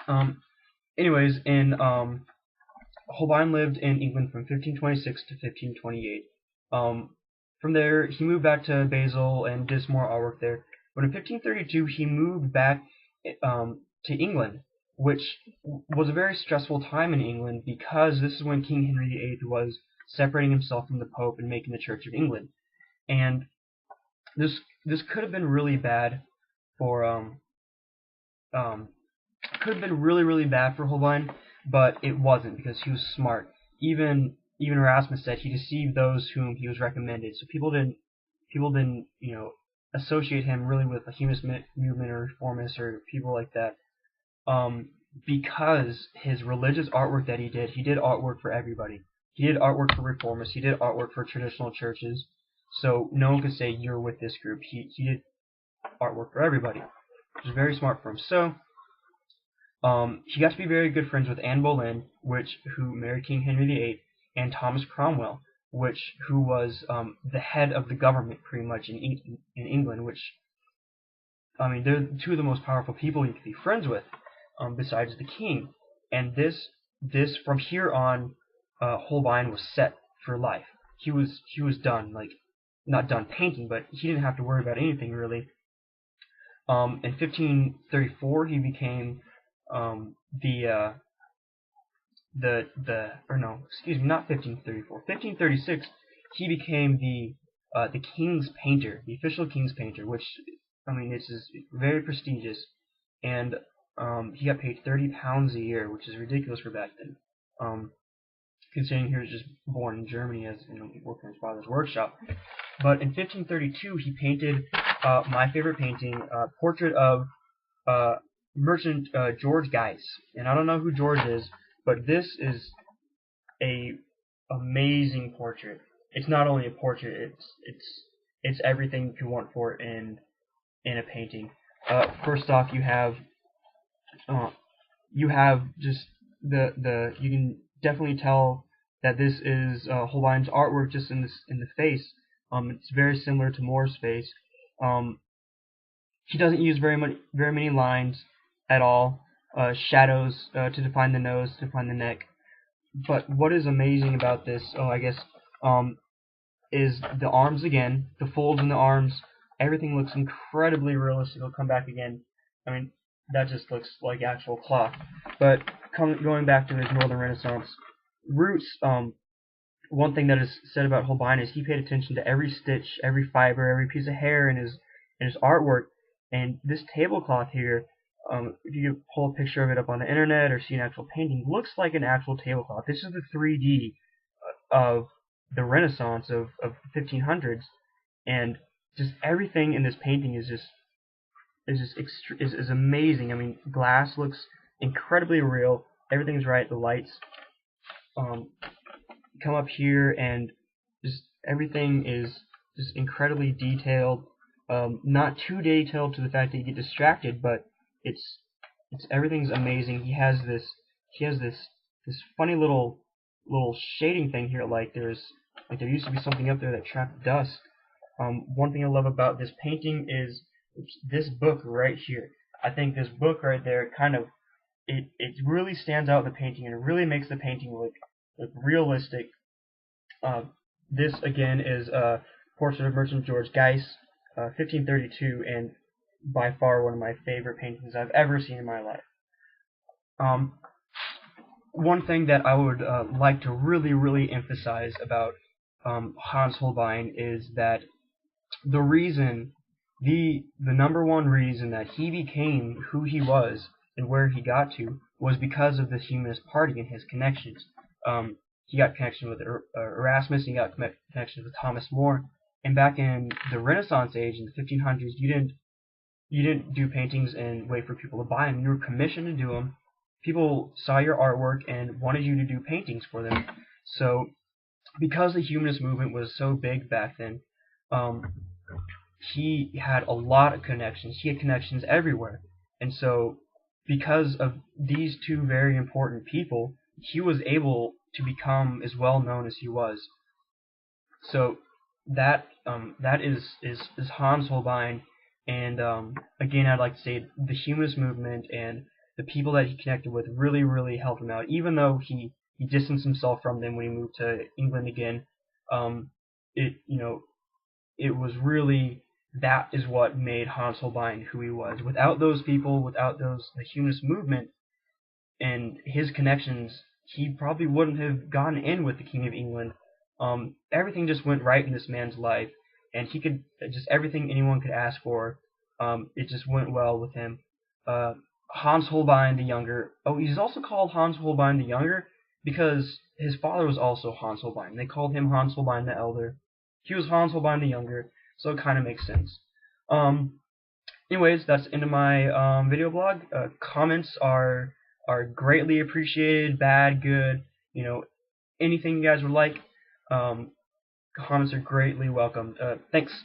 Um, anyways, in Holbein lived in England from 1526 to 1528. Um, from there, he moved back to Basel and did some more artwork there. But in 1532, he moved back to England, which was a very stressful time in England because this is when King Henry VIII was separating himself from the Pope and making the Church of England. And this could have been really bad for um, could have been really bad for Holbein, but it wasn't because he was smart. Even Erasmus said he deceived those whom he was recommended, so people didn't associate him really with a humanist movement or reformists or people like that. Um, because his religious artwork that he did artwork for everybody. He did artwork for reformists. He did artwork for traditional churches. So no one could say you're with this group. He did artwork for everybody, which is very smart for him. So he got to be very good friends with Anne Boleyn, who married King Henry VIII, and Thomas Cromwell, who was the head of the government pretty much in England. Which I mean, they're two of the most powerful people you could be friends with, besides the king. And this from here on, Holbein was set for life. He was done, like not done painting, but he didn't have to worry about anything really. In 1534, he became or no, excuse me, not 1534, 1536, he became the king's painter, the official king's painter, which I mean it's is very prestigious, and he got paid £30 a year, which is ridiculous for back then. Considering he was just born in Germany as working in his father's workshop. But in 1532, he painted my favorite painting, portrait of merchant George Geiss. And I don't know who George is, but this is a amazing portrait. It's not only a portrait; it's everything you could want for it in a painting. First off, you have just the you can definitely tell that this is Holbein's artwork just in the face. It's very similar to Moore's face. Um, he doesn't use very many lines at all. Shadows to define the nose, to define the neck. But what is amazing about this, is the arms again, the folds in the arms. Everything looks incredibly realistic. It'll come back again. I mean, that just looks like actual cloth. But going back to his Northern Renaissance roots, one thing that is said about Holbein is he paid attention to every stitch, every fiber, every piece of hair in his artwork. And this tablecloth here, if you pull a picture of it up on the internet or see an actual painting, looks like an actual tablecloth. This is the 3D of the Renaissance of the 1500s, and just everything in this painting is amazing. I mean, glass looks incredibly real. Everything's right. The lights come up here, and just everything is just incredibly detailed. Not too detailed to the fact that you get distracted, but it's everything's amazing. He has this funny little shading thing here, like there used to be something up there that trapped dust. One thing I love about this painting is this book right here. I think this book right there it really stands out in the painting, and it really makes the painting look realistic. This again is a portrait of Merchant George Geiss, 1532, and by far one of my favorite paintings I've ever seen in my life. One thing that I would like to really emphasize about Hans Holbein is that the number one reason that he became who he was and where he got to was because of the Humanist Party and his connections. He got connections with Erasmus, he got connections with Thomas More, and back in the Renaissance age in the 1500s, you didn't do paintings and wait for people to buy them. You were commissioned to do them. People saw your artwork and wanted you to do paintings for them. So, because the humanist movement was so big back then, he had a lot of connections. He had connections everywhere. And so, because of these two very important people, he was able to become as well known as he was. So that is Hans Holbein, and again, I'd like to say the humanist movement and the people that he connected with really, really helped him out. Even though he distanced himself from them when he moved to England again, um, it you know it was really that is what made Hans Holbein who he was. Without those people, without the humanist movement and his connections, he probably wouldn't have gotten in with the King of England. Everything just went right in this man's life, and he could just everything anyone could ask for. It just went well with him. Uh, Hans Holbein the Younger. Oh, he's also called Hans Holbein the Younger because his father was also Hans Holbein. They called him Hans Holbein the Elder. He was Hans Holbein the Younger, so it kind of makes sense. Um, Anyways, that's the end of my video blog. Comments are greatly appreciated. Bad, good, anything you guys would like. Um, Comments are greatly welcomed. Thanks.